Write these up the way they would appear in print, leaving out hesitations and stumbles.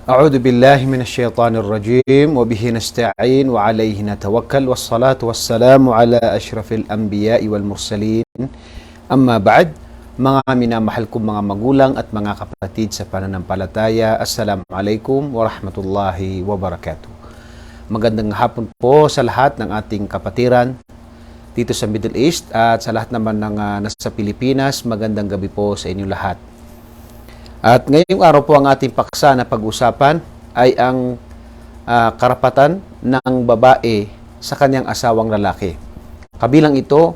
أعوذ بالله من الشيطان الرجيم وبه نستعين وعليه نتوكل والصلاة والسلام على أشرف الأنبياء والمرسلين أما بعد. Mga minamahal kong mga magulang at mga kapatid sa pananampalataya, Assalamualaikum warahmatullahi wabarakatuh. Magandang hapon po sa lahat ng ating kapatiran dito sa Middle East at sa lahat naman ng nasa Pilipinas. Magandang gabi po sa inyo lahat. At ngayong araw po ang ating paksa na pag-usapan ay ang karapatan ng babae sa kanyang asawang lalaki. Kabilang ito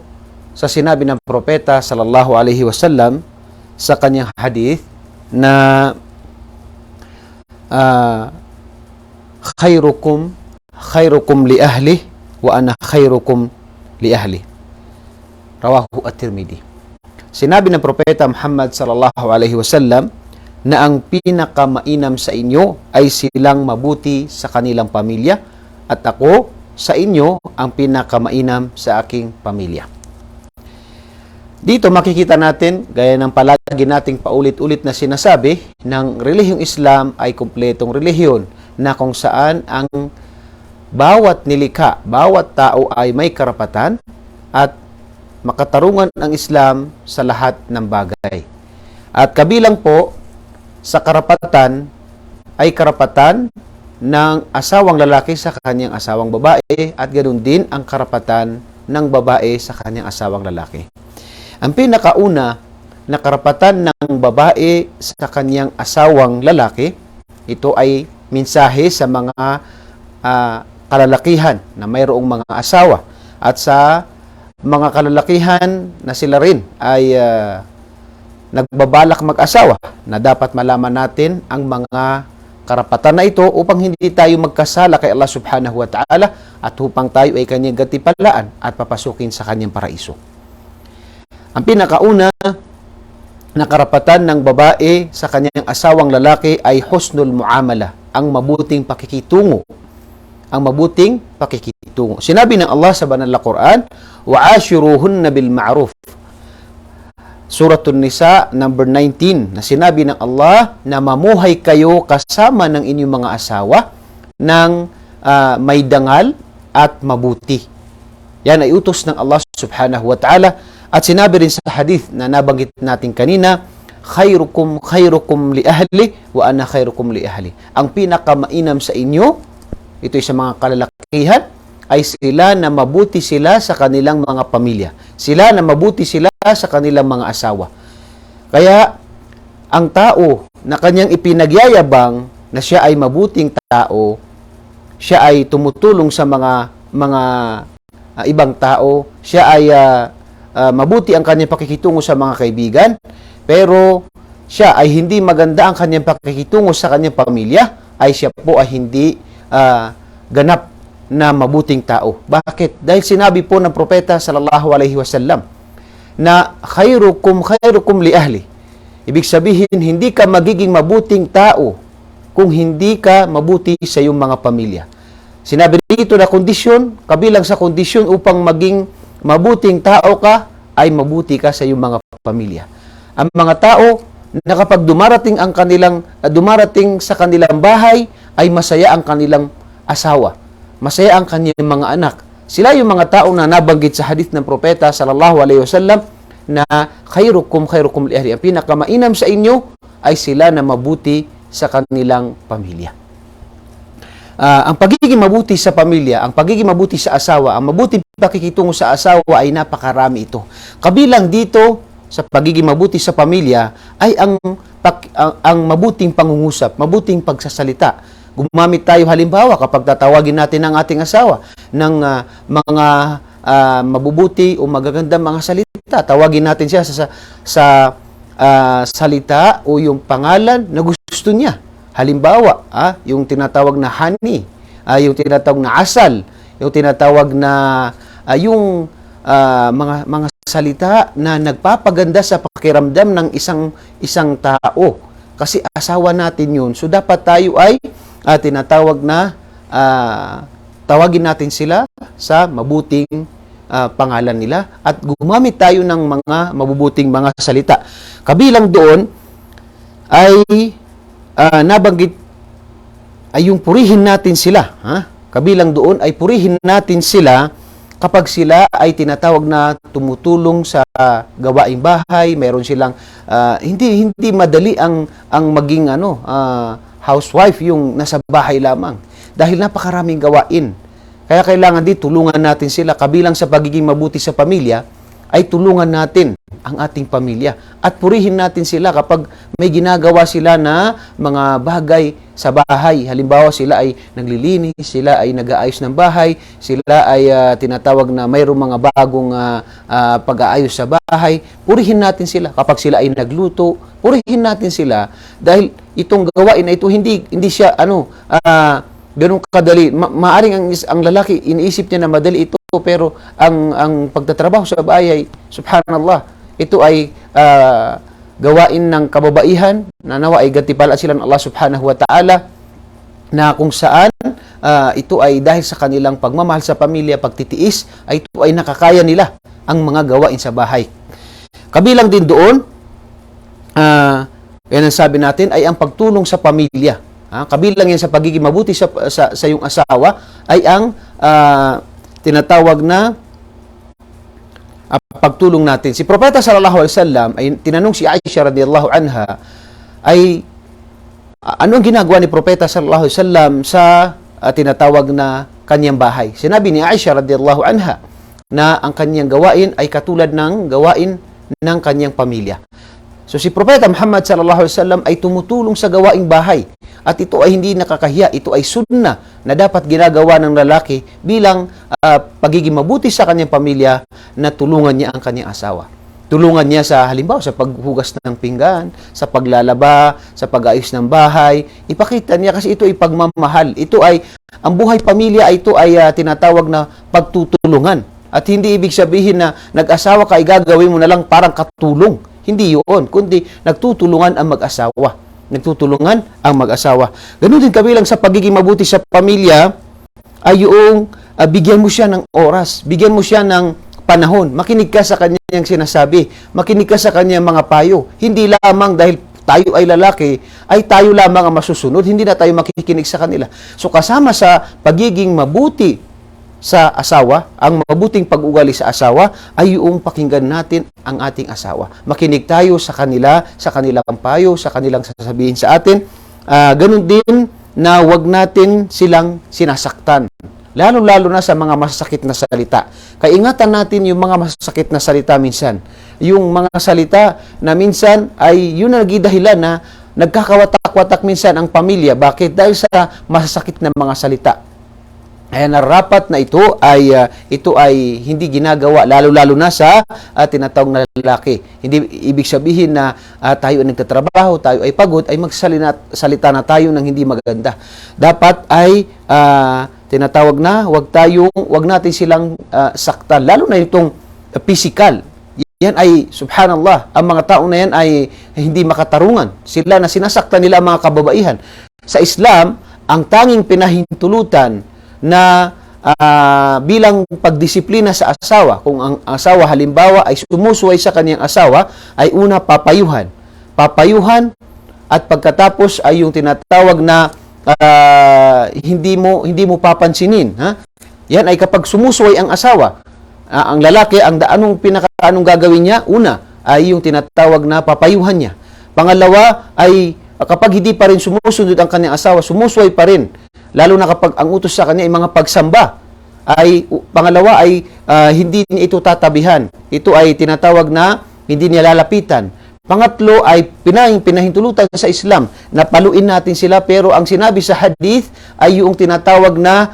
sa sinabi ng propeta sallallahu alaihi wasallam sa kanyang hadith na khairukum li ahli wa ana khairukum li ahli. Rawahu at-Tirmidhi. Sinabi ng propeta Muhammad sallallahu alaihi wasallam na ang pinakamainam sa inyo ay silang mabuti sa kanilang pamilya at ako sa inyo ang pinakamainam sa aking pamilya. Dito makikita natin, gaya ng palagi nating paulit-ulit na sinasabi, ng relihiyong Islam ay kumpletong relihiyon na kung saan ang bawat nilikha, bawat tao ay may karapatan at makatarungan ang Islam sa lahat ng bagay. At kabilang po sa karapatan ay karapatan ng asawang lalaki sa kanyang asawang babae at ganoon din ang karapatan ng babae sa kanyang asawang lalaki. Ang pinakauna na karapatan ng babae sa kanyang asawang lalaki, ito ay mensahe sa mga kalalakihan na mayroong mga asawa at sa mga kalalakihan na sila rin ay nagbabalak mag-asawa, na dapat malaman natin ang mga karapatan na ito upang hindi tayo magkasala kay Allah subhanahu wa ta'ala at upang tayo ay kanyang gatipalaan at papasukin sa kanyang paraiso. Ang pinakauna na karapatan ng babae sa kanyang asawang lalaki ay husnul muamala, ang mabuting pakikitungo. Ang mabuting pakikitungo. Sinabi ng Allah sa banal na Quran, wa'ashiruhunna bil ma'ruf. Suratul Nisa number 19 na sinabi ng Allah na mamuhay kayo kasama ng inyong mga asawa ng may dangal at mabuti. Yan ay utos ng Allah subhanahu wa ta'ala at sinabi rin sa hadith na nabanggit natin kanina, khairukum li ahli wa ana khairukum li ahli. Ang pinakamainam sa inyo, ito ay sa mga kalalakihan, ay sila na mabuti sila sa kanilang mga pamilya. Sila na mabuti sila sa kanilang mga asawa. Kaya, ang tao na kanyang ipinagyayabang na siya ay mabuting tao, siya ay tumutulong sa mga ibang tao, siya ay mabuti ang kanyang pakikitungo sa mga kaibigan, pero siya ay hindi maganda ang kanyang pakikitungo sa kanyang pamilya, ay siya po ay hindi ganap na mabuting tao. Bakit? Dahil sinabi po ng propeta sallallahu alaihi wasallam na khairukum li ahli. Ibig sabihin, hindi ka magiging mabuting tao kung hindi ka mabuti sa iyong mga pamilya. Sinabi dito na kondisyon, kabilang sa kondisyon upang maging mabuting tao ka, ay mabuti ka sa iyong mga pamilya. Ang mga tao na kapag dumarating sa kanilang bahay, ay masaya ang kanilang asawa. Masaya ang kanyang mga anak. Sila yung mga tao na nabanggit sa hadith ng propeta sallallahu alaihi wasallam na khairukum li ahli. Ang pinakamainam sa inyo ay sila na mabuti sa kanilang pamilya. Ang pagiging mabuti sa pamilya, ang pagiging mabuti sa asawa, ang mabuting pakikitungo sa asawa ay napakarami ito. Kabilang dito sa pagiging mabuti sa pamilya ay ang mabuting pangungusap, mabuting pagsasalita. Gumamit tayo halimbawa kapag tatawagin natin ang ating asawa ng mga mabubuti o magagandang mga salita. Tawagin natin siya sa salita o yung pangalan na gusto niya. Halimbawa, yung tinatawag na honey, yung tinatawag na asal, yung tinatawag na mga salita na nagpapaganda sa pakiramdam ng isang tao. Kasi asawa natin yun. So dapat tayo ay tinatawag na tawagin natin sila sa mabuting pangalan nila at gumamit tayo ng mga mabubuting mga salita. Kabilang doon ay nabanggit ay yung purihin natin sila. Kabilang doon ay purihin natin sila kapag sila ay tinatawag na tumutulong sa gawaing bahay. Mayroon silang hindi madali ang maging housewife, yung nasa bahay lamang, dahil napakaraming gawain. Kaya kailangan din tulungan natin sila. Kabilang sa pagiging mabuti sa pamilya ay tulungan natin ang ating pamilya at purihin natin sila kapag may ginagawa sila na mga bagay sa bahay. Halimbawa, sila ay naglilinis, sila ay nag-aayos ng bahay, sila ay tinatawag na mayroong mga bagong pag-aayos sa bahay. Purihin natin sila. Kapag sila ay nagluto, purihin natin sila, dahil itong gawain na ito hindi siya ganun kadali. Maaring ang lalaki iniisip niya na madali ito, pero ang pagtatrabaho sa bahay ay, subhanallah, ito ay gawain ng kababaihan na nawa ay gantimpala sila ng Allah subhanahu wa ta'ala, na kung saan ito ay dahil sa kanilang pagmamahal sa pamilya, pagtitiis, ay ito ay nakakaya nila ang mga gawain sa bahay. Kabilang din doon, yan ang sabi natin, ay ang pagtulong sa pamilya. Kabilang yan sa pagiging mabuti sa iyong asawa ay ang tinatawag na pagtulong natin. Si Propeta sallallahu alaihi wasallam ay tinanong si Aisha radhiyallahu anha ay ano ang ginagawa ni Propeta sallallahu alaihi wasallam sa tinatawag na kanyang bahay. Sinabi ni Aisha radhiyallahu anha na ang kanyang gawain ay katulad ng gawain ng kanyang pamilya. So si Propeta Muhammad sallallahu alaihi wasallam ay tumutulong sa gawaing bahay. At ito ay hindi nakakahiya, ito ay sunnah na dapat ginagawa ng lalaki bilang pagiging mabuti sa kanyang pamilya, na tulungan niya ang kanyang asawa. Tulungan niya sa halimbawa sa paghugas ng pinggan, sa paglalaba, sa pag-ayos ng bahay. Ipakita niya kasi ito ay pagmamahal. Ito ay ang buhay pamilya, ito ay tinatawag na pagtutulungan. At hindi ibig sabihin na nag-asawa ka ay gagawin mo na lang parang katulong. Hindi yun, kundi nagtutulungan ang mag-asawa. Nagtutulungan ang mag-asawa. Ganun din kabilang sa pagiging mabuti sa pamilya ay yung bigyan mo siya ng oras, bigyan mo siya ng panahon, makinig ka sa kanyang sinasabi, makinig ka sa kanyang mga payo. Hindi lamang dahil tayo ay lalaki, ay tayo lamang ang masusunod, hindi na tayo makikinig sa kanila. So kasama sa pagiging mabuti sa asawa, ang mabuting pag-ugali sa asawa ay yung pakinggan natin ang ating asawa. Makinig tayo sa kanila, sa kanilang payo, sa kanilang sasabihin sa atin. Ganun din na wag natin silang sinasaktan. Lalo-lalo na sa mga masasakit na salita. Kaya ingatan natin yung mga masasakit na salita minsan. Yung mga salita na minsan ay yun ang nagdahilan na nagkakawatak-watak minsan ang pamilya. Bakit? Dahil sa masasakit na mga salita. Kaya narapat na ito ay hindi ginagawa, lalo-lalo na sa tinatawag na lalaki. Hindi ibig sabihin na tayo ay nagtatrabaho, tayo ay pagod, ay magsalita na tayo ng hindi maganda. Dapat ay tinatawag na wag natin silang saktan, lalo na itong physical. Yan ay, subhanallah, ang mga tao na yan ay hindi makatarungan. Sila na sinasaktan nila ang mga kababaihan. Sa Islam, ang tanging pinahintulutan na bilang pagdisiplina sa asawa, kung ang asawa halimbawa ay sumusuway sa kanyang asawa, ay una papayuhan at pagkatapos ay yung tinatawag na hindi mo papansinin. Yan ay kapag sumusuway ang asawa, ang lalaki, anong gagawin niya? Una ay yung tinatawag na papayuhan niya. Pangalawa ay kapag hindi pa rin sumusunod ang kanyang asawa, sumusuway pa rin, lalo na kapag ang utos sa kanya ay mga pagsamba, ay pangalawa ay hindi niya ito tatabihan. Ito ay tinatawag na hindi niya lalapitan. Pangatlo ay pinahintulutan sa Islam na paluin natin sila, pero ang sinabi sa hadith ay yung tinatawag na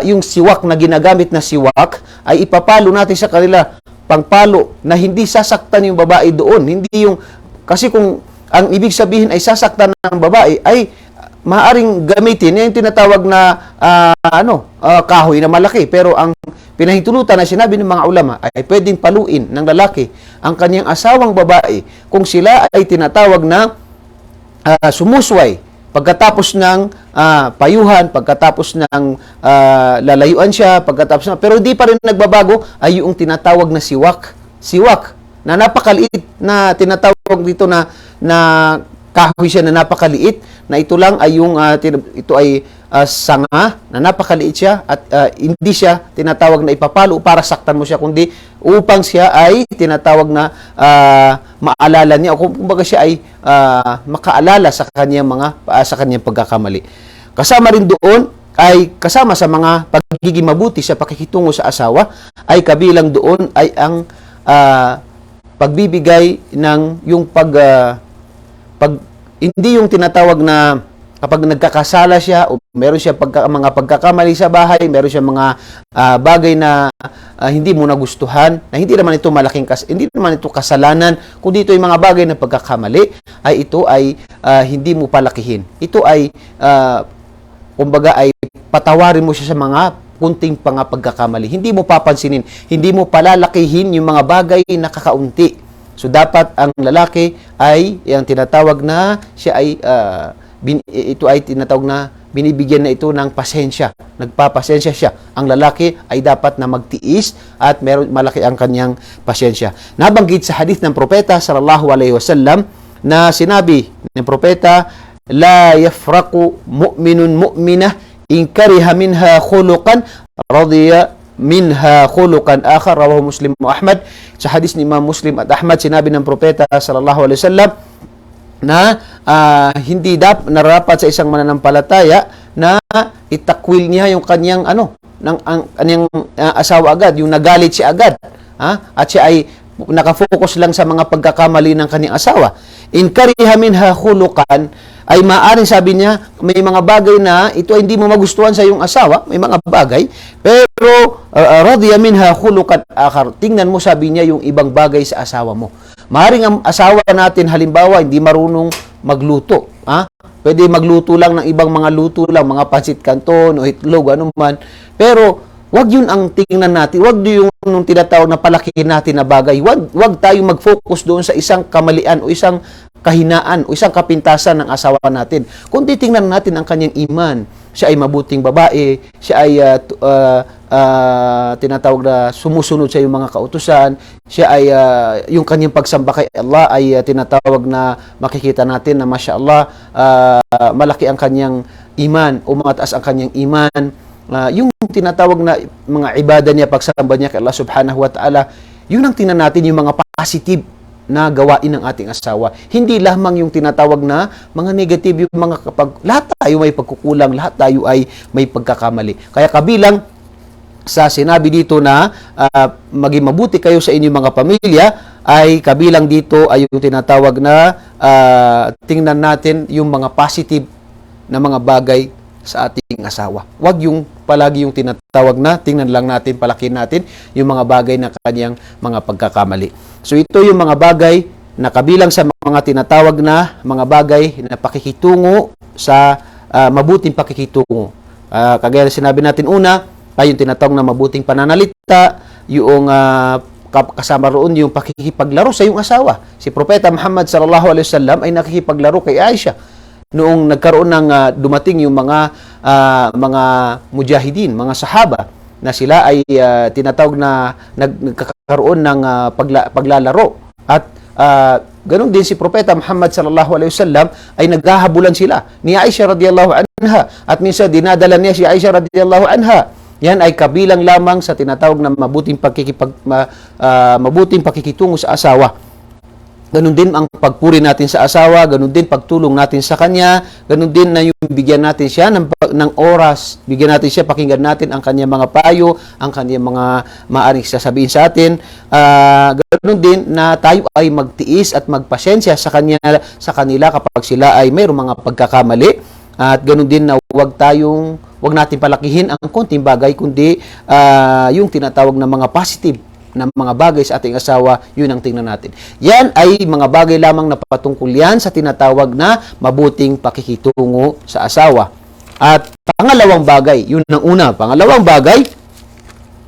yung siwak na ginagamit na siwak ay ipapalo natin sa kanila, pangpalo na hindi sasaktan yung babae doon. Hindi yung, kasi kung ang ibig sabihin ay sasaktan ng babae, ay maaring gamitin yung tinatawag na kahoy na malaki. Pero ang pinahintulutan na sinabi ng mga ulama ay pwedeng paluin ng lalaki ang kanyang asawang babae kung sila ay tinatawag na sumusway pagkatapos ng payuhan, pagkatapos ng lalayuan siya, pero di pa rin nagbabago, ay yung tinatawag na siwak na napakaliit na tinatawag dito na kahoy siya na napakaliit, na ito lang ay yung ito ay sanga na napakaliit siya at hindi siya tinatawag na ipapalo para saktan mo siya, kundi upang siya ay tinatawag na maalala niya, o kumbaga siya ay makaalala sa kanyang sa kanyang pagkakamali. Kasama rin doon ay kasama sa mga pagiging mabuti sa pakikitungo sa asawa, ay kabilang doon ay ang pagbibigay ng yung hindi yung tinatawag na kapag nagkakasala siya o meron siya mga pagkakamali sa bahay, meron siya mga bagay na hindi mo nagustuhan, na hindi naman ito hindi naman ito kasalanan, kundi ito yung mga bagay na pagkakamali, ay ito ay hindi mo palakihin. Ito ay kumbaga ay patawarin mo siya sa mga kunting pagkakamali. Hindi mo papansinin, hindi mo palalakihin yung mga bagay na kakaunti. So, dapat ang lalaki ay yung tinatawag na siya ay ito ay tinatawag na binibigyan na ito ng pasensya. Nagpapasensya siya. Ang lalaki ay dapat na magtiis at malaki ang kanyang pasensya. Nabanggit sa hadith ng propeta sallallahu alaihi wasallam na sinabi ng propeta, la yafraqu mu'minun mu'minah in kariha minha khuluqan radiya minha khuluqan akhar, rawahu Muslim wa Ahmad. Sa hadis ni Imam Muslim at Ahmad, sinabi ng propeta sallallahu alaihi wasallam na hindi nararapat sa isang mananampalataya na itakwil niya yung kanyang kanyang asawa agad, yung nagalit siya agad, at siya ay nakafocus lang sa mga pagkakamali ng kanyang asawa. In kariha minha khuluqan, ay maaaring sabi niya, may mga bagay na ito ay hindi mo magustuhan sa iyong asawa, may mga bagay, pero radiya minha khuluqan akhar. Tingnan mo, sabi niya, yung ibang bagay sa asawa mo. Maaaring ang asawa natin, halimbawa, hindi marunong magluto. Pwede magluto lang ng ibang mga luto lang, mga pansit canton o itlog, anuman. Pero wag yun ang tingnan natin. Wag yung tinatawag na palakihin natin na bagay. Wag tayong mag-focus doon sa isang kamalian o isang kahinaan o isang kapintasan ng asawa natin. Kung titingnan natin ang kanyang iman, siya ay mabuting babae, siya ay tinatawag na sumusunod sa iyong mga kautusan, siya ay yung kanyang pagsamba kay Allah ay tinatawag na makikita natin na mashallah, malaki ang kanyang iman o mataas ang kanyang iman. Yung tinatawag na mga ibada niya, pagsamba niya kay Allah subhanahu wa ta'ala, yun ang tingnan natin, yung mga positive na gawain ng ating asawa. Hindi lamang yung tinatawag na mga negative, yung mga lahat tayo may pagkukulang, lahat tayo ay may pagkakamali. Kaya kabilang sa sinabi dito na maging mabuti kayo sa inyong mga pamilya, ay kabilang dito ay yung tinatawag na tingnan natin yung mga positive na mga bagay sa ating asawa. Huwag yung palagi yung tinatawag na tingnan lang natin, palakin natin yung mga bagay na kanyang mga pagkakamali. So ito yung mga bagay na kabilang sa mga tinatawag na mga bagay na pakikitungo sa mabuting pakikitungo. Kagaya na sinabi natin una, ay yung tinatawag na mabuting pananalita, yung kasama roon yung pakikipaglaro sa iyong asawa. Si Propeta Muhammad sallallahu alaihi wasallam ay nakikipaglaro kay Aisha noong nagkaroon ng dumating yung mga mujahidin, mga sahaba, na sila ay tinatawag na nagkakaroon ng paglalaro. At ganun din si Propeta Muhammad sallallahu alaihi wasallam ay naghahabulan sila ni Aisha radhiyallahu anha, at minsan dinadala niya si Aisha radhiyallahu anha. Yan ay kabilang lamang sa tinatawag na mabuting pakikitungo sa asawa. Ganun din ang pagpuri natin sa asawa, ganun din pagtulong natin sa kanya, ganun din na yung bigyan natin siya ng oras, bigyan natin siya, pakinggan natin ang kanyang mga payo, ang kanyang mga maaaring sasabihin sa atin. Ganun din na tayo ay magtiis at magpasensya sa kanila kapag sila ay mayroong mga pagkakamali. At ganun din na wag natin palakihin ang konting bagay, kundi yung tinatawag na mga positive na mga bagay sa ating asawa, yun ang tingnan natin. Yan ay mga bagay lamang na patungkol yan sa tinatawag na mabuting pakikitungo sa asawa. At pangalawang bagay, yun ang una, pangalawang bagay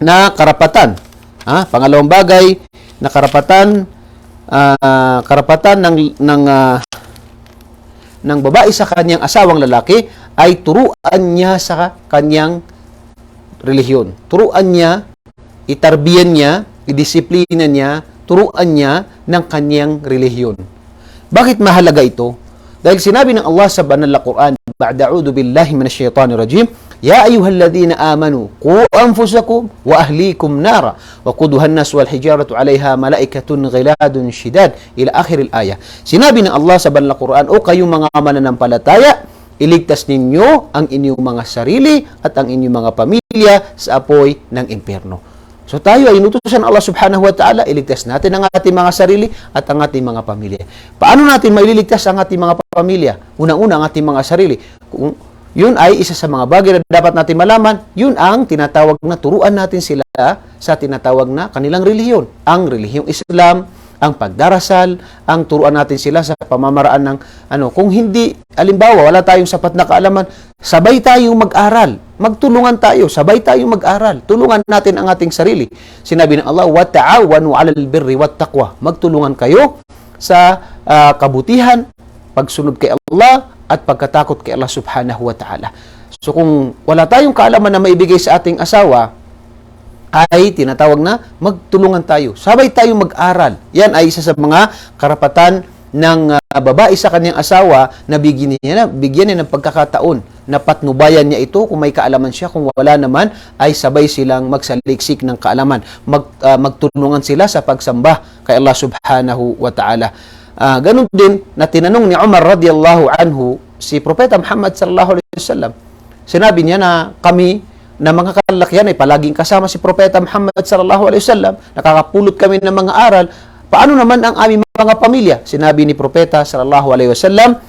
na karapatan. Pangalawang bagay na karapatan ng babae sa kanyang asawang lalaki ay turuan niya sa kanyang relihiyon. Turuan niya, itarbiyan niya, idisiplina niya, turuan niya ng kanyang relihiyon. Bakit mahalaga ito? Dahil sinabi ng Allah sa banal na Quran, ba'da a'udhu billahi minasyaitanir rajim, ya ayyuhalladhina amanu qu anfusakum wa ahlikum nara wa quduha an-nas wal hijaratu 'alayha malaikatun ghiladun shidad ila akhir al-ayah. Sinabi ng Allah sa banal na Quran, o kayong mga mananampalataya, iligtas ninyo ang inyong mga sarili at ang inyong mga pamilya sa apoy ng impyerno. So tayo ay inutusan ng Allah subhanahu wa ta'ala, iligtas natin ang ating mga sarili at ang ating mga pamilya. Paano natin maililigtas ang ating mga pamilya? Unang-una ang ating mga sarili. Kung yun ay isa sa mga bagay na dapat natin malaman, yun ang tinatawag na turuan natin sila sa tinatawag na kanilang relihiyon. Ang relihiyong Islam, ang pagdarasal, ang turuan natin sila sa pamamaraan ng kung hindi, alimbawa, wala tayong sapat na kaalaman, sabay tayong mag-aral. Magtulungan tayo, sabay tayong mag-aral. Tulungan natin ang ating sarili. Sinabi ng Allah, wa ta'awanu 'alal birri wat taqwa. Magtulungan kayo sa kabutihan, pagsunod kay Allah at pagkatakot kay Allah subhanahu wa ta'ala. So kung wala tayong kaalaman na maibigay sa ating asawa, ay tinatawag na magtulungan tayo. Sabay tayong mag-aral. Yan ay isa sa mga karapatan ng babae sa kanyang asawa na bigyan niya ng pagkakataon na patnubayan niya ito kung may kaalaman siya. Kung wala naman, ay sabay silang magsaliksik ng kaalaman. Magtulungan sila sa pagsamba kay Allah subhanahu wa ta'ala. Ganun din na tinanong ni Umar radiyallahu anhu si Propeta Muhammad sallallahu alaihi wasallam. Sinabi niya na kami na mga kalakyan ay palaging kasama si Propeta Muhammad sallallahu alaihi wasallam, nakakapulot kami ng mga aral. Paano naman ang aming mga pamilya? Sinabi ni Propeta sallallahu alaihi wasallam,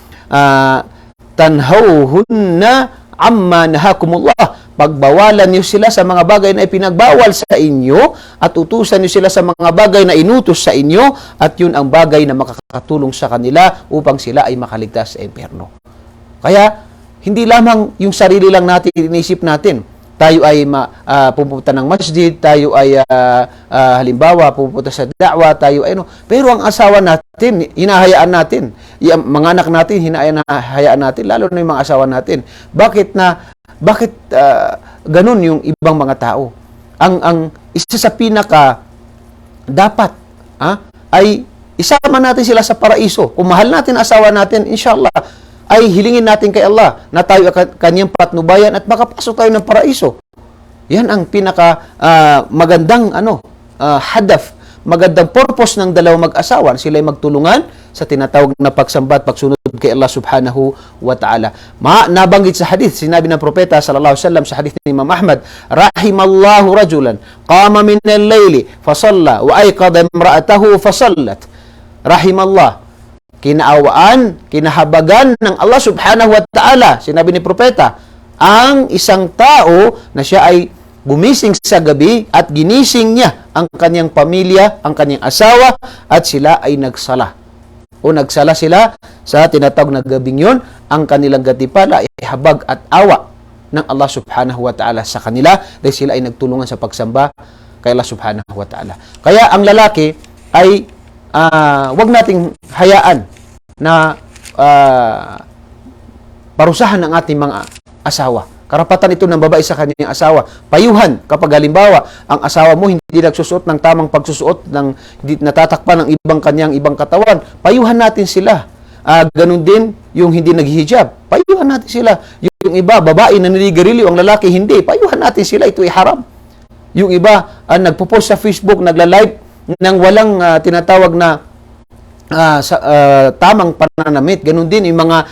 tanhawhunna amma nahakumullah. Pagbawalan niyo sila sa mga bagay na ipinagbawal sa inyo at utusan niyo sila sa mga bagay na inutos sa inyo, at yun ang bagay na makakatulong sa kanila upang sila ay makaligtas sa impyerno. Kaya hindi lamang yung sarili lang natin inisip natin. Tayo ay pupunta ng masjid, tayo ay halimbawa pupunta sa da'wa, tayo ay pero ang asawa natin, hinahayaan natin. Yung mga anak natin, hinahayaan natin, lalo na yung mga asawa natin. Bakit ganun yung ibang mga tao? Ang isa sa pinaka dapat ay isama natin sila sa paraiso. Kung mahal natin asawa natin, inshallah, ay hilingin natin kay Allah na tayo kanyang patnubayan at makapasok tayo ng paraiso. Yan ang pinaka magandang hadaf, magandang purpose ng dalawang mag-asawa. Sila ay magtulungan sa tinatawag na pagsamba at pagsunod kay Allah subhanahu wa ta'ala. Nabanggit sa hadith, sinabi ng Propeta sallallahu alaihi wasallam sa hadith ni Imam Ahmad, rahimallahu rajulan qama min al-layli fa shalla wa ayqadha imra'atahu fa shallat. Rahimallah, kinaawaan, kinahabagan ng Allah subhanahu wa ta'ala, sinabi ni Propeta, ang isang tao na siya ay gumising sa gabi at ginising niya ang kanyang pamilya, ang kanyang asawa, at sila ay nagsala. O nagsala sila sa tinatawag na gabing yun, ang kanilang gatipala ay habag at awa ng Allah subhanahu wa ta'ala sa kanila dahil sila ay nagtulungan sa pagsamba kay Allah subhanahu wa ta'ala. Kaya ang lalaki ay wag nating hayaan na parusahan ng ating mga asawa. Karapatan ito ng babae sa kanyang asawa. Payuhan kapag halimbawa ang asawa mo hindi nagsusuot ng tamang pagsusuot, hindi natatakpan ng ibang katawan. Payuhan natin sila. Ganun din yung hindi naghihijab. Payuhan natin sila. Yung iba, babae na niligarilyo, ang lalaki hindi. Payuhan natin sila. Ito ay haram. Yung iba, nagpo-post sa Facebook, nagla-live ng walang tinatawag na tamang pananamit. Ganun din yung mga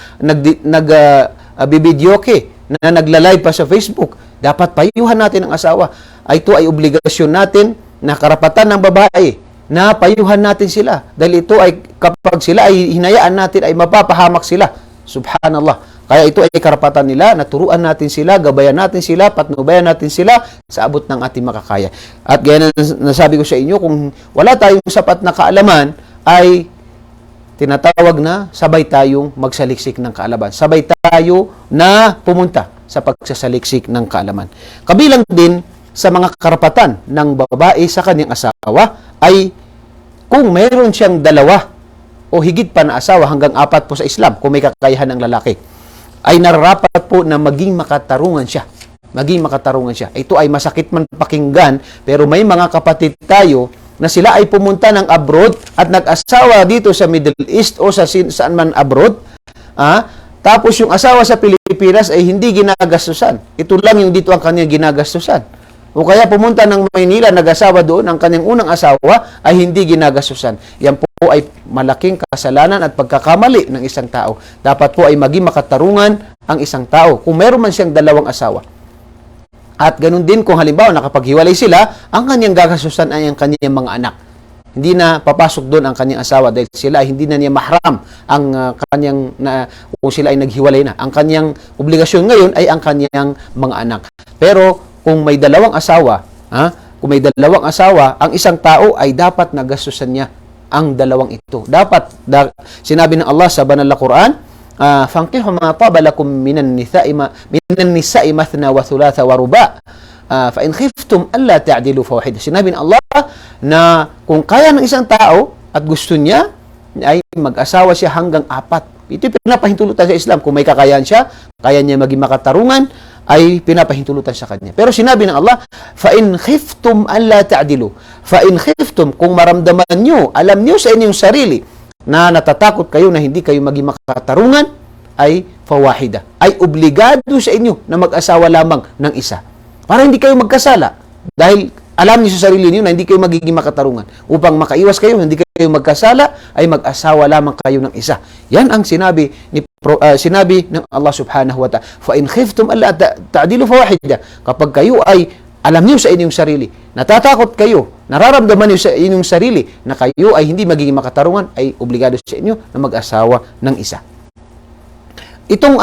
bibidyoke na nagla-live pa sa Facebook. Dapat payuhan natin ang asawa. Ito ay obligasyon natin na karapatan ng babae na payuhan natin sila. Dahil ito ay kapag sila ay hinayaan natin ay mapapahamak sila. Subhanallah. Kaya ito ay karapatan nila na turuan natin sila, gabayan natin sila, patnubayan natin sila sa abot ng ating makakaya. At gaya na nasabi ko sa inyo, kung wala tayong sapat na kaalaman, ay tinatawag na sabay tayong magsaliksik ng kaalaman. Sabay tayo na pumunta sa pagsasaliksik ng kaalaman. Kabilang din sa mga karapatan ng babae sa kanyang asawa ay kung mayroon siyang dalawa o higit pa na asawa, hanggang 4 po sa Islam, kung may kakayahan ng lalaki, ay nararapat po na maging makatarungan siya. Maging makatarungan siya. Ito ay masakit man pakinggan, pero may mga kapatid tayo na sila ay pumunta ng abroad at nag-asawa dito sa Middle East o sa saan man abroad, Tapos yung asawa sa Pilipinas ay hindi ginagastusan. Ito lang yung dito ang kanyang ginagastusan. O kaya pumunta ng Maynila, nag-asawa doon, ang kanyang unang asawa ay hindi ginagastusan. Yan po ay malaking kasalanan at pagkakamali ng isang tao. Dapat po ay maging makatarungan ang isang tao. Kung meron man siyang dalawang asawa. At ganun din kung halimbawa nakapaghiwalay sila, ang kanyang gagastusan ay ang kanyang mga anak. Hindi na papasok doon ang kanyang asawa dahil sila ay hindi na niya mahram ang kanyang kung sila ay naghiwalay na. Ang kanyang obligasyon ngayon ay ang kanyang mga anak. Pero kung may dalawang asawa, ang isang tao ay dapat nagastusan niya ang dalawang ito. Sinabi ng Allah sa banal na Quran, "Fankihu ma taba lakum minan nisa'i mathna wa thulatha wa ruba'." Fa in khiftum alla ta'dilu fawahida. Sinabi ng Allah na kung kaya ng isang tao at gusto niya ay mag-asawa siya hanggang 4. Ito pinapahintulutan sa Islam. Kung may kakayahan siya, kaya niya maging makatarungan, ay pinapahintulutan sa kanya. Pero sinabi ng Allah, fa in khiftum alla ta'dilu. Fa in khiftum, kung maramdaman niyo, alam niyo sa inyong sarili na natatakot kayo na hindi kayo maging makatarungan, ay fawahida. Ay obligado sa inyo na mag-asawa lamang ng isa. Para hindi kayo magkasala. Dahil alam niyo sa sarili niyo na hindi kayo magiging makatarungan. Upang makaiwas kayo, hindi kayo magkasala, ay mag-asawa lamang kayo ng isa. Yan ang sinabi ng Allah subhanahu wa ta'ala. Fa in khiftum alla ta'dilu fawahida. Kapag kayo ay alam niyo sa inyong sarili, natatakot kayo, nararamdaman niyo sa inyong sarili na kayo ay hindi magiging makatarungan, ay obligado sa inyo na mag-asawa ng isa. Itong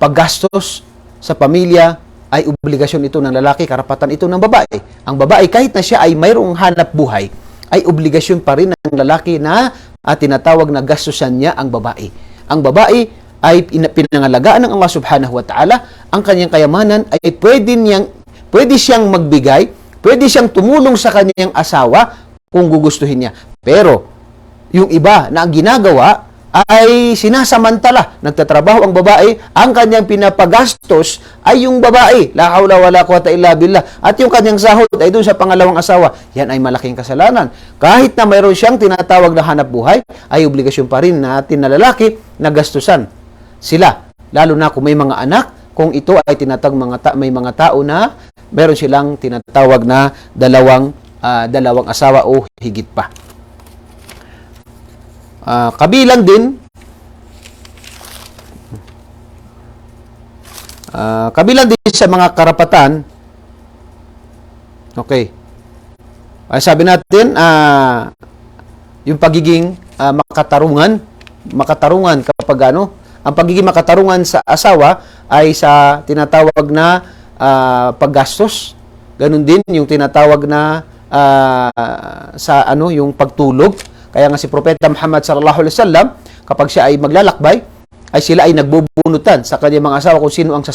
paggastos sa pamilya ay obligasyon ito ng lalaki, karapatan ito ng babae. Ang babae, kahit na siya ay mayroong hanap buhay, ay obligasyon pa rin ng lalaki na tinatawag na gastusan niya ang babae. Ang babae ay pinangalagaan ng Allah subhanahu wa ta'ala. Ang kanyang kayamanan ay pwede siyang magbigay, pwede siyang tumulong sa kanyang asawa kung gugustuhin niya. Pero, yung iba na ang ginagawa ay sinasamantala. Nagtatrabaho ang babae, ang kanyang pinapagastos ay yung babae. La hawla wala quwata illa billah. At yung kanyang sahod ay doon sa pangalawang asawa. Yan ay malaking kasalanan. Kahit na mayroon siyang tinatawag na hanap buhay, ay obligasyon pa rin natin na lalaki na gastusan sila. Lalo na kung may mga anak, kung ito ay tinatawag may mga tao na meron silang tinatawag na dalawang asawa o higit pa. Kabilang din sa mga karapatan, okay, sabi natin yung pagiging makatarungan kapag ang pagiging makatarungan sa asawa ay sa tinatawag na paggastos. Ganun din yung tinatawag na yung pagtulog. Kaya nga si Propeta Muhammad sallallahu alaihi wasallam, kapag siya ay maglalakbay, ay sila ay nagbubunutan sa kanyang mga asawa kung sino ang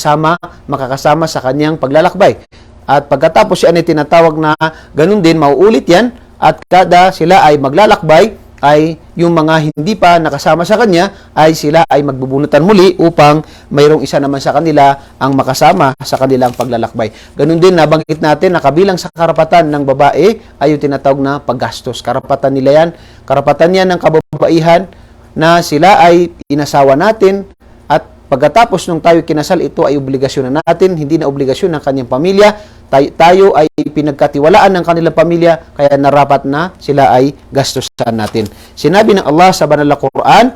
makakasama sa kanyang paglalakbay. At pagkatapos siya ay tinatawag na ganun din, mauulit yan, at kada sila ay maglalakbay, ay yung mga hindi pa nakasama sa kanya, ay sila ay magbubunutan muli upang mayroong isa naman sa kanila ang makasama sa kanilang paglalakbay. Ganun din, nabanggit natin na kabilang sa karapatan ng babae ay yung tinatawag na paggastos. Karapatan nila yan. Karapatan yan ng kababaihan na sila ay inasawa natin at pagkatapos nung tayo kinasal, ito ay obligasyon na natin, hindi na obligasyon ng kanyang pamilya. Tayo ay pinagkatiwalaan ng kanilang pamilya, kaya narapat na sila ay gastusan natin. Sinabi ng Allah sa banal na Quran,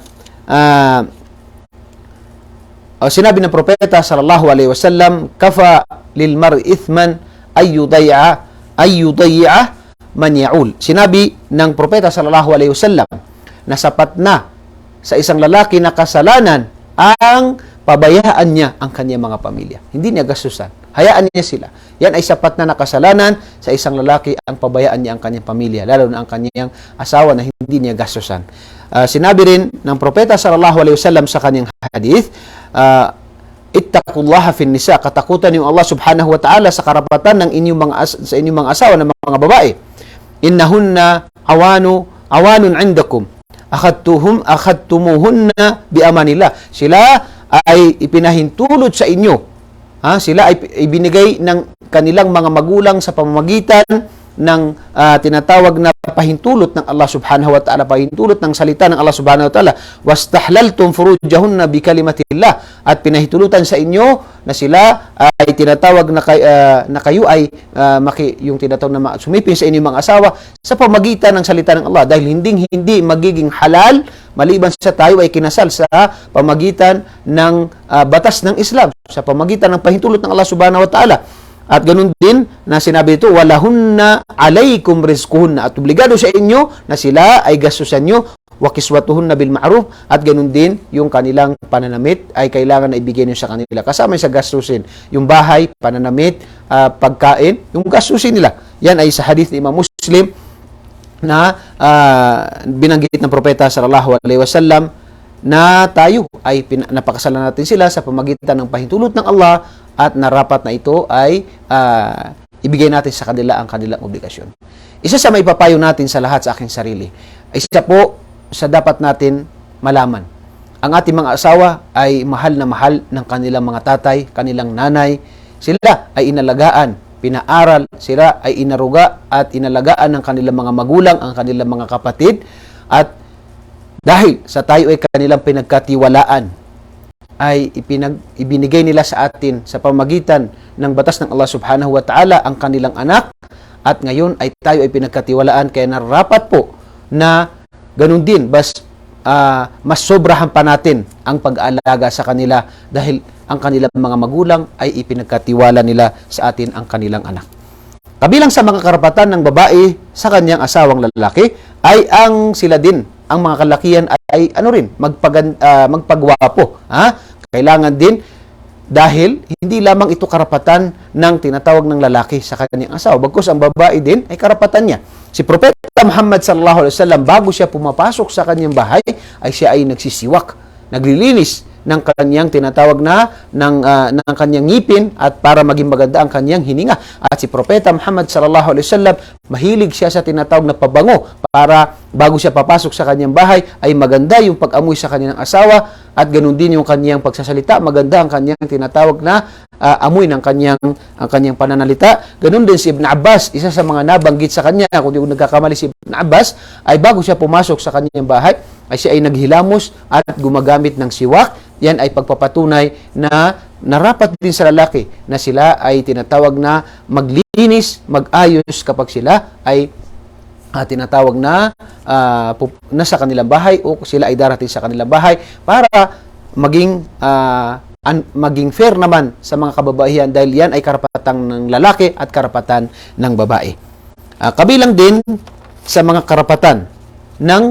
sinabi ng Propeta sallallahu alaihi wasallam, kafa lil mar'i ithman ay yuday'a man ya'ul. Sinabi ng Propeta sallallahu alaihi wasallam na sapat na sa isang lalaki na kasalanan ang pabayaan niya ang kanyang mga pamilya. Hindi niya gastusan. Hayaan niya sila. Yan ay sapat na nakasalanan sa isang lalaki ang pabayaan niya ang kanyang pamilya, lalo na ang kanyang asawa na hindi niya gastusan. Sinabi rin ng Propeta sallallahu alaihi wasallam sa kanyang hadith, ittaqullaha fin nisa, katakutan niyo Allah subhanahu wa ta'ala sa karapatan ng inyong mga asawa ng mga babae. Innahunna awanun indakum akhadtumuhunna bi amanillah. Sila ay ipinahintulot sa inyo. Sila ay ibinigay ng kanilang mga magulang sa pamamagitan ng tinatawag na pahintulot ng Allah subhanahu wa ta'ala, pahintulot ng salita ng Allah subhanahu wa ta'ala, wastahlaltum furujahunna bi kalimatillah, at pinahintulutan sa inyo na sila ay tinatawag na kayo ay yung tinatawag na sumipin sa inyong mga asawa sa pamagitan ng salita ng Allah, dahil hindi magiging halal maliban sa tayo ay kinasal sa pamagitan ng batas ng Islam, sa pamagitan ng pahintulot ng Allah subhanahu wa ta'ala. At ganun din na sinabi ito, walahunna alaykum rizquhunna, at obligado sa inyo na sila ay gastusan nyo, wa kiswatuhunna bil ma'ruf, at ganun din yung kanilang pananamit ay kailangan na ibigay nyo sa kanila. Kasama sa gastusin, yung bahay, pananamit, pagkain, yung gastusin nila. Yan ay sa hadith ni Imam Muslim na binanggit ng propeta sallallahu alaihi wasallam na tayo ay napakasalan natin sila sa pamagitan ng pahintulot ng Allah, at narapat na ito ay ibigay natin sa kanila ang kanilang obligasyon. Isa sa maipapayo natin sa lahat sa aking sarili, isa po sa dapat natin malaman. Ang ating mga asawa ay mahal na mahal ng kanilang mga tatay, kanilang nanay. Sila ay inalagaan, pinaaral, sila ay inaruga at inalagaan ng kanilang mga magulang, ang kanilang mga kapatid. At dahil sa tayo ay kanilang pinagkatiwalaan, ay ibinigay nila sa atin sa pamagitan ng batas ng Allah subhanahu wa ta'ala ang kanilang anak, at ngayon ay tayo ay pinagkatiwalaan, kaya narapat po na ganun din, mas sobrahan pa natin ang pag-aalaga sa kanila, dahil ang kanilang mga magulang ay ipinagkatiwala nila sa atin ang kanilang anak. Kabilang sa mga karapatan ng babae sa kanyang asawang lalaki ay ang sila din, ang mga kalakihan ay magpagwapo. Kailangan din, dahil hindi lamang ito karapatan ng tinatawag ng lalaki sa kanyang asawa, bagkus ang babae din ay karapatan niya. Si Propeta Muhammad sallallahu alaihi wasallam, bago siya pumapasok sa kanyang bahay, ay siya ay nagsisiwak, naglilinis ng kanyang tinatawag ng kanyang ngipin, at para maging maganda ang kanyang hininga. At si Propeta Muhammad sallallahu alaihi wasallam, mahilig siya sa tinatawag na pabango, para bago siya papasok sa kanyang bahay ay maganda yung pag-amoy sa kanyang asawa, at ganoon din yung kanyang pagsasalita, maganda ang kanyang tinatawag na amoy ng kanyang pananalita. Ganoon din si Ibn Abbas, isa sa mga nabanggit sa kanya, kung di ko nagkakamali, si Ibn Abbas ay bago siya pumasok sa kanyang bahay ay siya ay naghilamos at gumagamit ng siwak. Yan ay pagpapatunay na narapat din sa lalaki na sila ay tinatawag na maglinis, mag-ayos kapag sila ay tinatawag na nasa kanilang bahay, o sila ay darating sa kanilang bahay, para maging fair naman sa mga kababaihan, dahil yan ay karapatan ng lalaki at karapatan ng babae. Kabilang din sa mga karapatan ng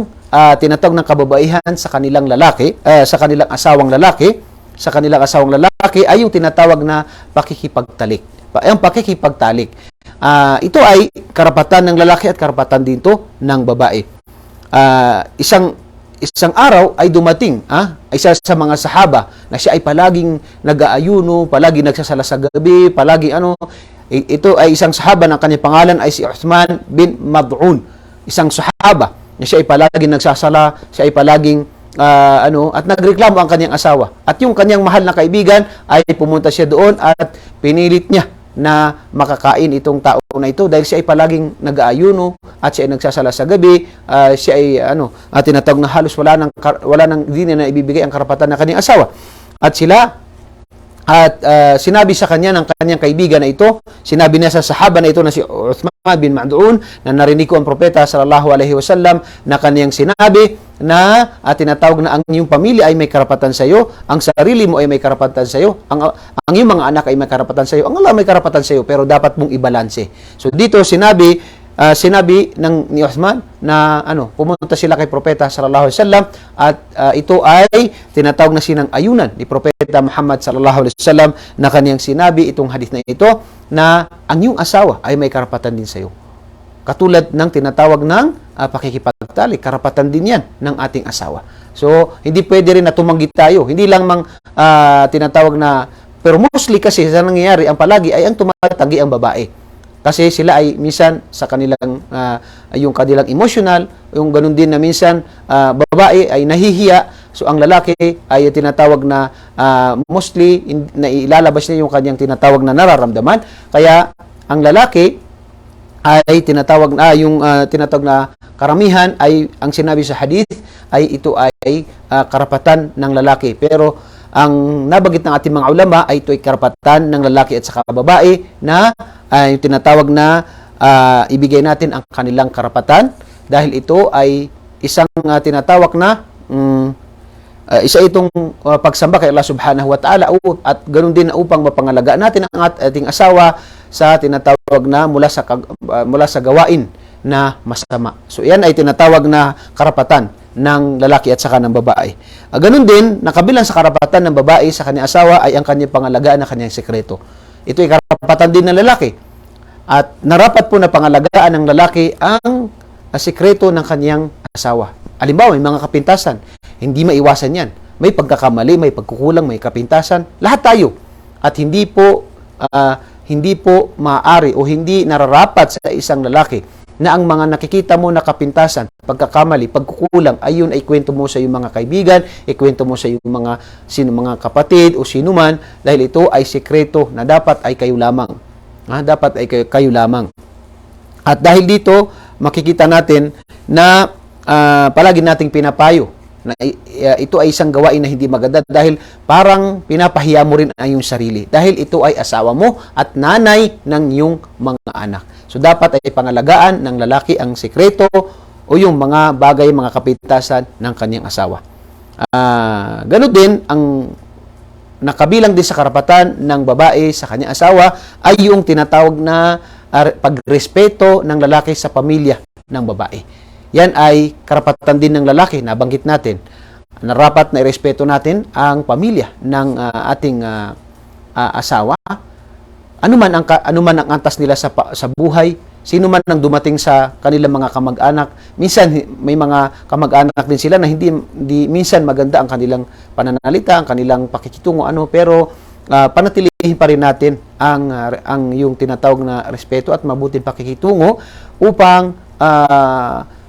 tinatawag ng kababaihan sa kanilang lalaki, sa kanilang asawang lalaki ay yung tinatawag na pakikipagtalik. Ang pakikipagtalik. Ito ay karapatan ng lalaki at karapatan din to ng babae. Isang araw ay dumating, isa sa mga sahaba na siya ay palaging nag-aayuno, palaging nagsasala sa gabi, ito ay isang sahaba ng kanyang pangalan ay si Uthman bin Mad'un. Isang sahaba na siya ay palaging nagsasala, siya ay palaging at nagreklamo ang kanyang asawa. At yung kanyang mahal na kaibigan ay pumunta siya doon at pinilit niya na makakain itong tao na ito, dahil siya ay palaging nag-aayuno at siya ay nagsasala sa gabi. Siya ay tinatawag na halos wala nang hindi na ibibigay ang karapatan ng kanyang asawa. At sinabi sa kanya ng kanyang kaibigan na ito, sinabi niya sa sahaba na ito na si Uthman bin Mad'un, na narinig ko ang propeta sallallahu alaihi wasallam na kanyang sinabi na tinatawag na ang iyong pamilya ay may karapatan sa iyo, ang sarili mo ay may karapatan sa iyo, ang iyong mga anak ay may karapatan sa iyo, ang Allah may karapatan sa iyo, pero dapat mong ibalanse. So dito sinabi ni Uthman na pumunta sila kay propeta sallallahu alaihi wasallam, at ito ay tinatawag na sinang-ayunan ni propeta Muhammad sallallahu alaihi wasallam, na kaniyang sinabi itong hadith na ito na ang iyong asawa ay may karapatan din sa iyo. Katulad ng tinatawag ng pakikipagtalik, karapatan din yan ng ating asawa. So hindi pwede rin na tumanggi tayo, hindi lang tinatawag na, pero mostly kasi sa nangyayari ang palagi ay ang tumatanggi ang babae. Kasi sila ay minsan sa kanilang yung kanilang emotional, yung ganun din na minsan babae ay nahihiya. So ang lalaki ay tinatawag na mostly na ilalabas niya yung kanyang tinatawag na nararamdaman. Kaya ang lalaki ay tinatawag na karamihan ay ang sinabi sa hadith ay ito ay karapatan ng lalaki. Pero ang nabanggit ng ating mga ulama ay ito ay karapatan ng lalaki at saka babae na yung tinatawag na ibigay natin ang kanilang karapatan dahil ito ay isang tinatawag na isa itong pagsamba kay Allah subhanahu wa ta'ala at ganoon din na upang mapangalagaan natin ang ating asawa sa tinatawag na mula sa gawain na masama. So yan ay tinatawag na karapatan ng lalaki at saka ng babae. Ganoon din, nakabilang sa karapatan ng babae sa kanyang asawa ay ang kanyang pangalagaan ng kanyang sekreto. Ito ay karapatan din ng lalaki. At narapat po na pangalagaan ng lalaki ang sekreto ng kanyang asawa. Halimbawa, may mga kapintasan. Hindi maiwasan yan. May pagkakamali, may pagkukulang, may kapintasan. Lahat tayo. At hindi po maaari o hindi nararapat sa isang lalaki na ang mga nakikita mo na kapintasan, pagkakamali, pagkukulang, ayun ay kwento mo sa iyong mga kaibigan, ikwento mo sa iyong mga kapatid o sino man, dahil ito ay sekreto na dapat ay kayo lamang. Dapat ay kayo lamang. At dahil dito, makikita natin na palagi nating pinapayo na ito ay isang gawain na hindi maganda dahil parang pinapahiya mo rin ang iyong sarili dahil ito ay asawa mo at nanay ng iyong mga anak. So dapat ay pangalagaan ng lalaki ang sekreto o yung mga bagay, mga kapintasan ng kanyang asawa. Ganun din ang nakabilang din sa karapatan ng babae sa kanyang asawa ay yung tinatawag na pagrespeto ng lalaki sa pamilya ng babae. Yan ay karapatan din ng lalaki, nabanggit natin. Narapat na irespeto natin ang pamilya ng ating asawa. Ano man ang antas nila sa buhay, sino man ang dumating sa kanilang mga kamag-anak. Minsan may mga kamag-anak din sila na hindi minsan maganda ang kanilang pananalita, ang kanilang pakikitungo pero panatilihin pa rin natin ang yung tinatawag na respeto at mabuting pakikitungo upang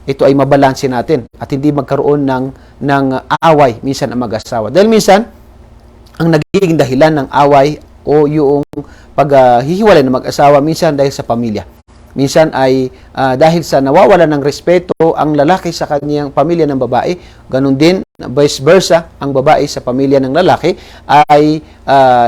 ito ay mabalanse natin at hindi magkaroon ng away minsan ang mag-asawa. Dahil minsan, ang nagiging dahilan ng away o yung paghihiwalay ng mag-asawa minsan dahil sa pamilya. Minsan ay dahil sa nawawalan ng respeto ang lalaki sa kanyang pamilya ng babae, ganun din, vice versa, ang babae sa pamilya ng lalaki ay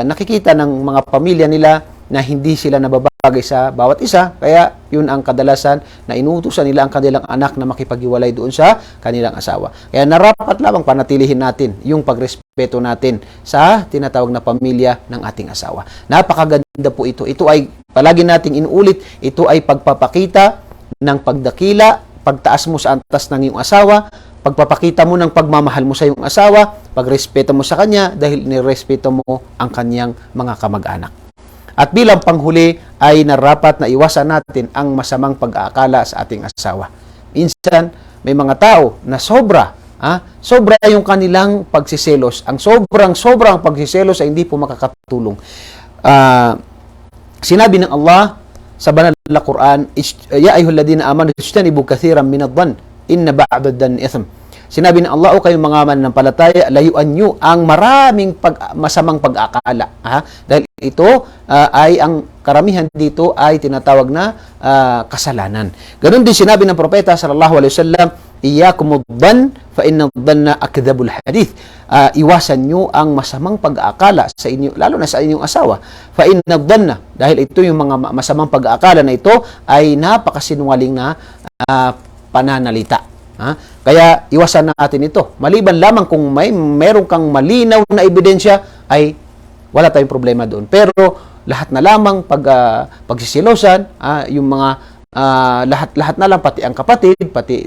nakikita ng mga pamilya nila na hindi sila nababagay sa bawat isa, kaya yun ang kadalasan na inuutusan nila ang kanilang anak na makipaghiwalay doon sa kanilang asawa. Kaya narapat lamang panatilihin natin yung pagrespeto natin sa tinatawag na pamilya ng ating asawa. Napakaganda po ito. Ito ay palagi nating inuulit, ito ay pagpapakita ng pagdakila, pagtaas mo sa antas ng iyong asawa, pagpapakita mo ng pagmamahal mo sa iyong asawa, pagrespeto mo sa kanya dahil nirespeto mo ang kanyang mga kamag-anak. At bilang panghuli ay narapat na iwasan natin ang masamang pag-aakala sa ating asawa. Minsan, may mga tao na sobra yung kanilang pagsiselos. Ang sobrang pagsiselos ay hindi po makakatulong. Sinabi ng Allah sa banal na Quran, Ya ayyuhalladhina amanu ijtanibu kathiran minadh-dhann inna ba'da dhanni ithm. Sinabi ng Allah, o kayong mga mananampalataya, layuan nyo ang maraming masamang pag-akala. Dahil ito ay ang karamihan dito ay tinatawag na kasalanan. Ganon din sinabi ng propeta sallallahu alaihi wasallam, Iyyakumud-dhann fa inna dhanna akdhabul hadith. Iwasan nyo ang masamang pag-aakala sa inyo, lalo na sa inyong asawa. Fa inna dhanna, dahil ito yung mga masamang pag-aakala na ito ay napakasinungaling na pananalita. Kaya iwasan natin ito. Maliban lamang kung meron kang malinaw na ebidensya, ay wala tayong problema doon. Pero lahat na lamang pagsisilosan, yung mga lahat na lang, pati ang kapatid, pati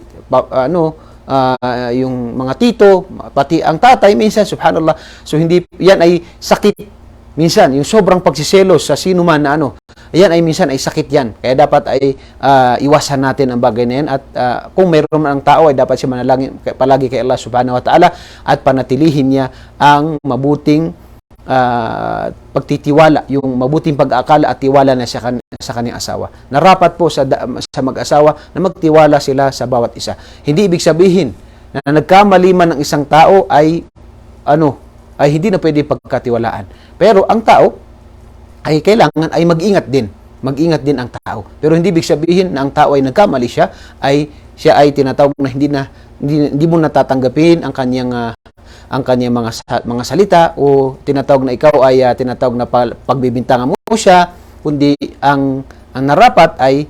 yung mga tito, pati ang tatay, minsan, subhanallah. So hindi yan ay sakit. Minsan, yung sobrang pagsiselos sa sino man na ayan ay minsan ay sakit yan. Kaya dapat ay iwasan natin ang bagay na yan. At kung mayroon man ang tao, ay dapat siya manalangin palagi kay Allah subhanahu wa ta'ala at panatilihin niya ang mabuting pagtitiwala, yung mabuting pag-aakala at tiwala na sa kanyang asawa. Narapat po sa mag-asawa na magtiwala sila sa bawat isa. Hindi ibig sabihin na nagkamali man ng isang tao ay hindi na pwede pagkatiwalaan. Pero ang tao ay kailangan ay mag-ingat din mag-ingat din ang tao. Pero hindi ibig sabihin na ang tao ay nagkamali siya ay tinatawag na hindi mo natatanggapin ang kanyang mga salita, o tinatawag na ikaw ay tinatawag na pagbibintangan mo siya, kundi ang narapat ay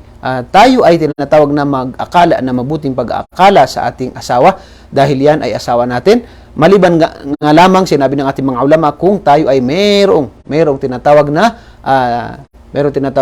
tayo ay tinatawag na mag-akala na mabuting pag-aakala sa ating asawa, dahil yan ay asawa natin. Maliban nga lamang, sinabi ng ating mga ulama, kung tayo ay merong tinatawag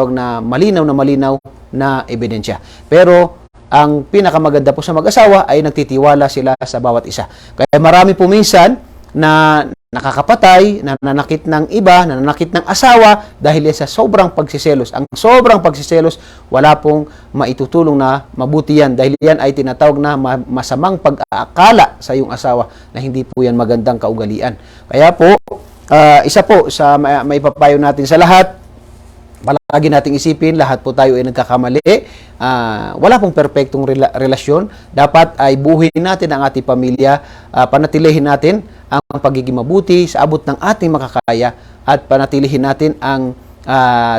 na malinaw na ebidensya. Pero ang pinakamaganda po sa mag-asawa ay nagtitiwala sila sa bawat isa. Kaya marami po minsan na nakakapatay, nananakit ng iba, nananakit ng asawa dahil sa sobrang pagsiselos. Ang sobrang pagsiselos, wala pong maitutulong na mabuti yan, dahil yan ay tinatawag na masamang pag-aakala sa iyong asawa, na hindi po yan magandang kaugalian. Kaya po, isa po sa maipapayo natin sa lahat, palagi nating isipin, lahat po tayo ay nagkakamali. Wala pong perpektong relasyon. Dapat ay buhin natin ang ating pamilya, panatilihin natin ang pagiging mabuti sa abot ng ating makakaya, at panatilihin natin ang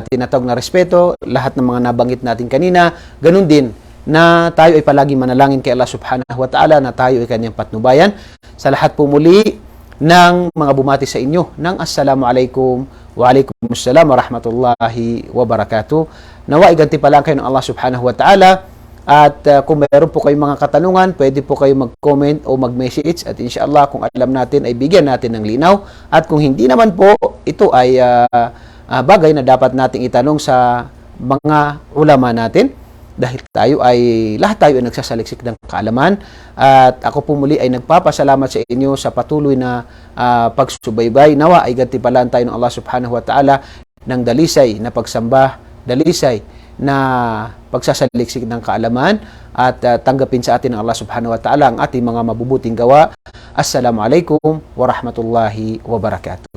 tinatawag na respeto, lahat ng mga nabanggit natin kanina. Ganun din na tayo ay palagi manalangin kay Allah subhanahu wa ta'ala na tayo ay kanyang patnubayan. Sa lahat po muli ng mga bumati sa inyo ng Assalamualaikum wa alaikumussalam wa rahmatullahi wa barakatuh. Nawa igantimpalaan kayo ng Allah subhanahu wa ta'ala, at kung mayroon po kayong mga katanungan, pwede po kayo mag-comment o mag-message, at inshallah kung alam natin ay bigyan natin ng linaw, at kung hindi naman po, ito ay bagay na dapat nating itanong sa mga ulama natin, dahil lahat tayo ay nagsasaliksik ng kaalaman. At ako po muli ay nagpapasalamat sa inyo sa patuloy na pagsubaybay. Nawa ay gantimpalaan tayo ng Allah subhanahu wa ta'ala ng dalisay na pagsamba, dalisay na pagsasaliksik ng kaalaman, at tanggapin sa atin ng Allah subhanahu wa ta'ala ang ating mga mabubuting gawa. Assalamualaikum warahmatullahi wabarakatuh.